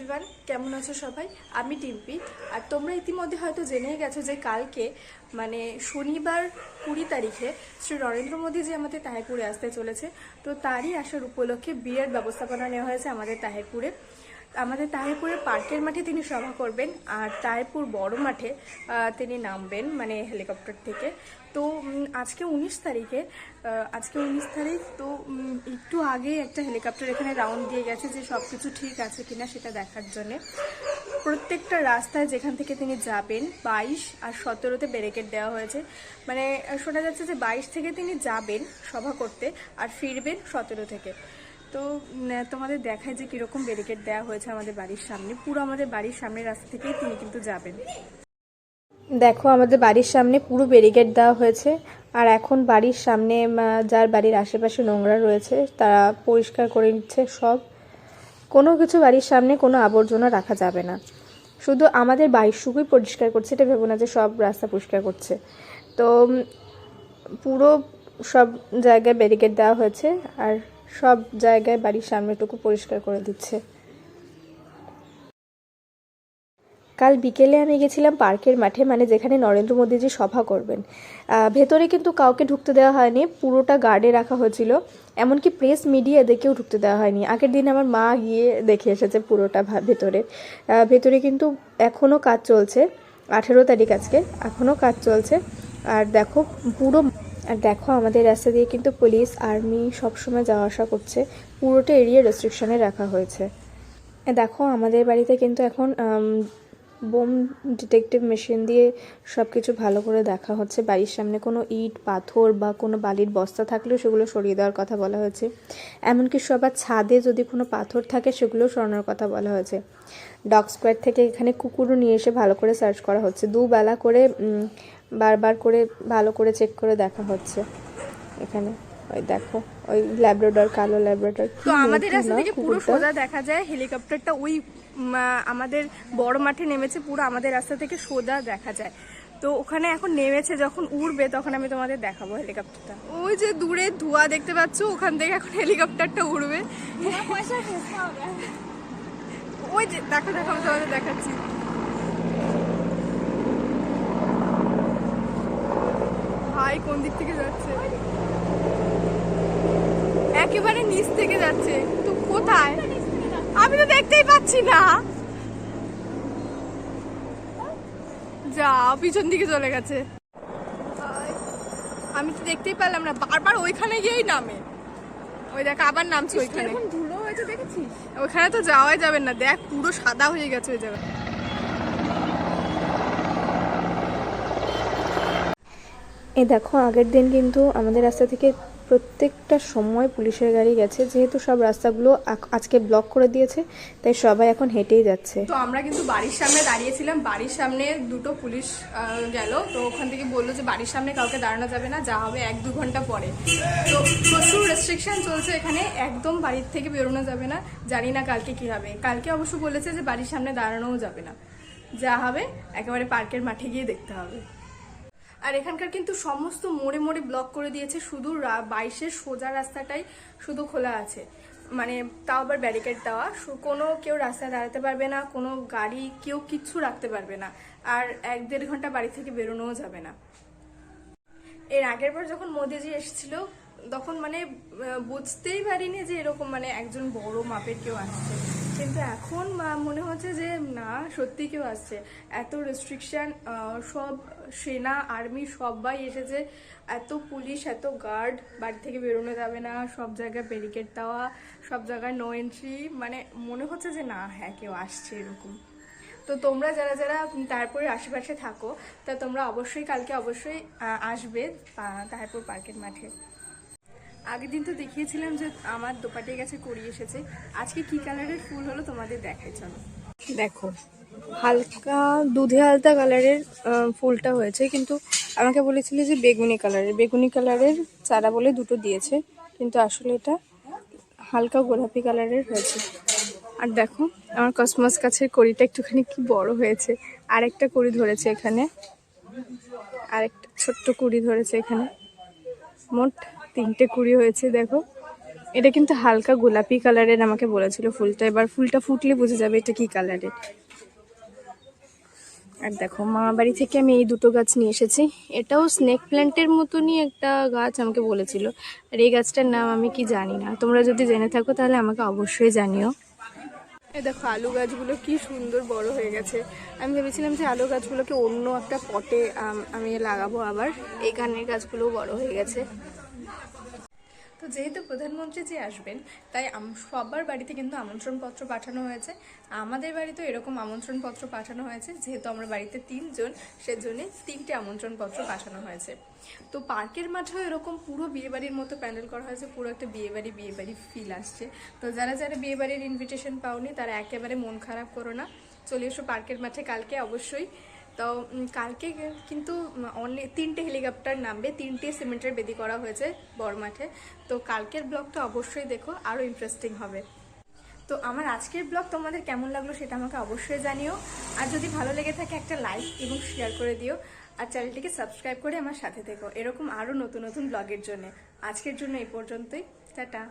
Everyone, কেমন আছো সবাই? আমি টিম্পি। আর তোমরা ইতিমধ্যে হয়তো জেনেই গেছো যে কালকে মানে শনিবার 20 তারিখে শ্রী নরেন্দ্র মোদীজি আমাদের তাহিরপুরে আসতে চলেছে। তো তারই আসার উপলক্ষে বিরাট ব্যবস্থাপনা নেওয়া হয়েছে আমাদের তাহিরপুরের পার্কের মাঠে তিনি সভা করবেন। আর তাহিরপুর বড় মাঠে তিনি নামবেন মানে হেলিকপ্টার থেকে। তো আজকে 19 তারিখে তো একটু আগে একটা হেলিকপ্টার এখানে রাউন্ড দিয়ে গেছে যে সব কিছু ঠিক আছে কিনা সেটা দেখার জন্যে। প্রত্যেকটা রাস্তায় যেখান থেকে তিনি যাবেন 22 আর 17-তে ব্যারিকেড দেওয়া হয়েছে। মানে শোনা যাচ্ছে যে 22 থেকে তিনি যাবেন সভা করতে আর ফিরবেন 17 থেকে। তো তোমাদের দেখায় যে কীরকম ব্যারিকেড দেওয়া হয়েছে আমাদের বাড়ির সামনে। পুরো আমাদের বাড়ির সামনের রাস্তা থেকেই তিনি কিন্তু যাবেন। দেখো আমাদের বাড়ির সামনে পুরো ব্যারিকেড দেওয়া হয়েছে। আর এখন বাড়ির সামনে যার বাড়ির আশেপাশে নোংরা রয়েছে তারা পরিষ্কার করে নিচ্ছে সব। কোনো কিছু বাড়ির সামনে কোনো আবর্জনা রাখা যাবে না। শুধু আমাদের বাড়ির পরিষ্কার করছে, এটা ভেবো না যে সব রাস্তা পরিষ্কার করছে। তো পুরো সব জায়গায় ব্যারিকেড দেওয়া হয়েছে আর সব জায়গায় বাড়ির সামনেটুকু পরিষ্কার করে দিচ্ছে। কাল বিকেলে আমি গেছিলাম পার্কের মাঠে, মানে যেখানে নরেন্দ্র মোদীজি সভা করবেন। ভেতরে কিন্তু কাউকে ঢুকতে দেওয়া হয়নি, পুরোটা গার্ডে রাখা হয়েছিল। এমনকি প্রেস মিডিয়া এদেরকেও ঢুকতে দেওয়া হয়নি। আগের দিন আমার মা গিয়ে দেখে এসেছে পুরোটা ভেতরে কিন্তু এখনও কাজ চলছে। 18 তারিখ আজকে, এখনও কাজ চলছে। আর দেখো আমাদের রাস্তা দিয়ে কিন্তু পুলিশ আর্মি সবসময় যাওয়া আসা করছে। পুরোটা এরিয়া রেস্ট্রিকশনে রাখা হয়েছে। দেখো আমাদের বাড়িতে কিন্তু এখন বোম ডিটেকটিভ মেশিন দিয়ে সব কিছু ভালো করে দেখা হচ্ছে। বাড়ির সামনে কোনো ইট পাথর বা কোনো বালির বস্তা থাকলেও সেগুলো সরিয়ে দেওয়ার কথা বলা হয়েছে। এমনকি সবার ছাদে যদি কোনো পাথর থাকে সেগুলো সরানোর কথা বলা হয়েছে। ডগ স্কোয়াড থেকে এখানে কুকুরও নিয়ে এসে ভালো করে সার্চ করা হচ্ছে। দুবেলা করে বারবার করে ভালো করে চেক করে দেখা হচ্ছে। এখানে ওই দেখো ওই ল্যাব্রাডর, কালো ল্যাব্রাডর। তো আমাদের রাস্তা থেকে পুরো সোজা দেখা যায় হেলিকপ্টারটা ওই আমাদের বড় মাঠে নেমেছে। পুরো আমাদের রাস্তা থেকে সোজা দেখা যায়। তো ওখানে এখন নেমেছে, যখন উড়বে তখন আমি তোমাদের দেখাবো হেলিকপ্টারটা। ওই যে দূরে ধোঁয়া দেখতে পাচ্ছ, ওখান থেকে এখন হেলিকপ্টারটা উড়বে। ওই যে দেখো দেখো আমি তোমাদের দেখাচ্ছি। ভাই কোন দিক থেকে যাচ্ছে? একেবারে নিচ থেকে যাচ্ছে। তো কোথায়? আমি তো দেখতেই পাচ্ছি না। যা পিছন দিকে চলে গেছে। আমি তো দেখতেই পেলাম না, বারবার ওইখানে গিয়েই নামে। ওই দেখ আবার নামছে ওইখানে। ধুলো হয়েছে দেখেছিস? ওইখানে তো যাওয়াই যাবে না, দেখ পুরো সাদা হয়ে গেছে ওই জায়গা। এই দেখো আগের দিন কিন্তু আমাদের রাস্তা থেকে প্রত্যেকটা সময় পুলিশের গাড়ি গেছে। যেহেতু সব রাস্তাগুলো আজকে ব্লক করে দিয়েছে তাই সবাই এখন হেঁটেই যাচ্ছে। তো আমরা কিন্তু বাড়ির সামনে দাঁড়িয়েছিলাম, বাড়ির সামনে দুটো পুলিশ গেল। তো ওখান থেকে বললো যে বাড়ির সামনে কাউকে দাঁড়ানো যাবে না, যা হবে 1-2 ঘন্টা পরে। তো প্রচুর রেস্ট্রিকশন চলছে এখানে, একদম বাড়ির থেকে বেরোনো যাবে না। জানি না কালকে কি হবে। কালকে অবশ্য বলেছে যে বাড়ির সামনে দাঁড়ানোও যাবে না, যা হবে একেবারে পার্কের মাঠে গিয়ে দেখতে হবে। আর এখানকার কিন্তু সমস্ত মোড়ে মোড়ে ব্লক করে দিয়েছে, শুধু 22-এর সোজা রাস্তাটাই শুধু খোলা আছে। মানে তাও আবার ব্যারিকেড দেওয়া, কেউ রাস্তায় দাঁড়াতে পারবে না, কোনো গাড়ি কেউ কিচ্ছু রাখতে পারবে না। আর 1-1.5 ঘন্টা বাড়ি থেকে বেরোনোও যাবে না। এর আগের বার যখন মোদিজি এসেছিল তখন মানে বুঝতেই পারিনি যে এরকম মানে একজন বড় মাপের কেউ আসছে। কিন্তু এখন মনে হচ্ছে যে না, সত্যি কেউ আসছে। এত রেস্ট্রিকশন, সব সেনা আর্মি সবাই এসেছে, এত পুলিশ এত গার্ড, বাড়ি থেকে বেরোনো যাবে না, সব জায়গায় ব্যারিকেড দেওয়া, সব জায়গায় নো এন্ট্রি। মানে মনে হচ্ছে যে না, হ্যাঁ কেউ আসছে এরকম। তো তোমরা যারা যারা তারপরে আশেপাশে থাকো তা তোমরা অবশ্যই কালকে আসবে তারপর পার্কের মাঠে। আগের দিন তো দেখিয়েছিলাম যে আমার দোপাটে গেছে করিয়ে এসেছে। আজকে কি কালারের ফুল হলো তোমাদের দেখাই, চলো দেখো। হালকা দুধে আলতা কালারের ফুলটা হয়েছে, কিন্তু আমাকে বলেছিল যে বেগুনি কালারের চারা বলে দুটো দিয়েছে, কিন্তু আসলে এটা হালকা গোলাপি কালারের হয়েছে। আর দেখো আমার কসমস গাছের কড়িটা একটুখানি কি বড় হয়েছে। আরেকটা কড়ি ধরেছে এখানে, আরেকটা ছোট্ট কুড়ি ধরেছে এখানে। মোট 3টে কুড়ি হয়েছে দেখো। এটা কিন্তু হালকা গোলাপি কালারের আমাকে বলেছিল ফুলটা, এবার ফুলটা ফুটলে বুঝে যাবে এটা কি কালারের। আর দেখো মা বাড়ি থেকে আমি এই দুটো গাছ নিয়ে এসেছি, এটাও স্নেক প্ল্যান্টের মতনই একটা গাছ আমাকে বলেছিল, আর এই গাছটার নাম আমি কি জানি না, তোমরা যদি জেনে থাকো তাহলে আমাকে অবশ্যই জানিও। এই দেখো আলু গাছগুলো কি সুন্দর বড় হয়ে গেছে। আমি ভেবেছিলাম যে আলু গাছগুলোকে অন্য একটা পটে আমি লাগাবো, আবার এই গানের গাছগুলোও বড় হয়ে গেছে। তো যেহেতু প্রধানমন্ত্রী যে আসবেন, তাই সবার বাড়িতে কিন্তু আমন্ত্রণপত্র পাঠানো হয়েছে। আমাদের বাড়িতেও এরকম আমন্ত্রণপত্র পাঠানো হয়েছে, যেহেতু আমরা বাড়িতে 3 জন, সেজন্য 3টে আমন্ত্রণপত্র পাঠানো হয়েছে। তো পার্কের মাঠেও এরকম পুরো বিয়েবাড়ির মতো প্যান্ডেল করা হয়েছে, পুরো একটা বিয়েবাড়ি ফিল আসছে। তো যারা যারা বিয়েবাড়ির ইনভিটেশন পাওনি তারা একেবারে মন খারাপ করো না, চলে এসো পার্কের মাঠে কালকে অবশ্যই। তো কালকে কিন্তু অনেক 3টে হেলিকপ্টার নামবে, 3টে সিমেন্টের বেদি করা হয়েছে বড় মাঠে। তো কালকের ব্লগটা অবশ্যই দেখো, আরও ইন্টারেস্টিং হবে। তো আমার আজকের ব্লগ তোমাদের কেমন লাগলো সেটা আমাকে অবশ্যই জানিও, আর যদি ভালো লেগে থাকে একটা লাইক এবং শেয়ার করে দিও, আর চ্যানেলটিকে সাবস্ক্রাইব করে আমার সাথে থেকো এরকম আরও নতুন নতুন ব্লগের জন্য। আজকের জন্য এই পর্যন্তই, টাটা।